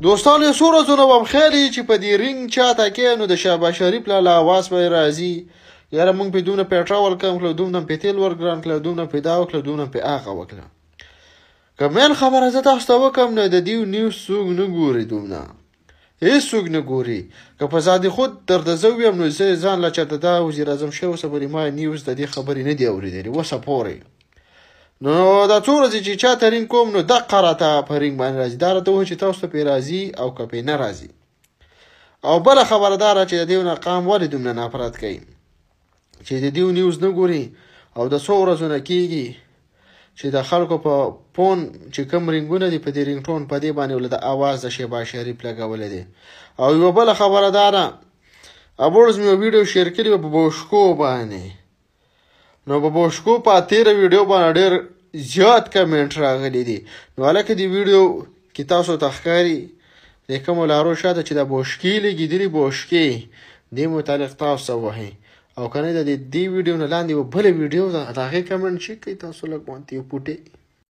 دوستانو یو څو ورځو نه وم خیال یې چې په دې رینګ چاته کې نو د شهباز شریف لاله اواز به راځي یاره موږ پې دومره پېټرول کم کړه دومره پې تیل ورګران کړه دومره پې دا وکړه دومره پې هغه وکړه که مین خبره زه تاسو ته وکړم نو د دې نیوز څوک نه ګوري دومره هېڅوک نه ګوري که په ذات خود درته زه ویم نو زه ځان له چاته دا وزیر اعظم شوی اوسه پورې ما نیوز د دې خبرې نه دي اورېدلې اوسه پورې نو دا څو ورځې چې چاته رینګ کوم نو دقه راته په رینګ باندې راځي دا راته وایي چې تاسو ته پرې راځي او که پرې نه راځي او بله خبره دا ده چې د دې نه قام ولې دومره نفرت کوي چې د دې نیوز نه ګوري او د څو ورځو نه کېږي چې د خلکو په فون چې کوم رینګونه دي په دې رینګ ټون په دې باندې ولې د اواز د شهباز شریف لګولی دی او یوه بله خبره دا ده ابوړز مې یو ویډیو شیر کړی و په بوشکو باندې نو په بوشکو په تېره ویډیو باندې ډېر زیات کمنټ راغلی دي نو هلکه دې ویډیو کې تاسو ته ښکاري د کومو لارو شاته چې د بوشکې لګېدلي بوشکې دې متعلق تاسو څه وهئ او که نه د دې ویډیو نه لاندې یوه بله ویډیو ده د هغې کمنټ چیک کړئ تاسو لږ غونتې یو پوټې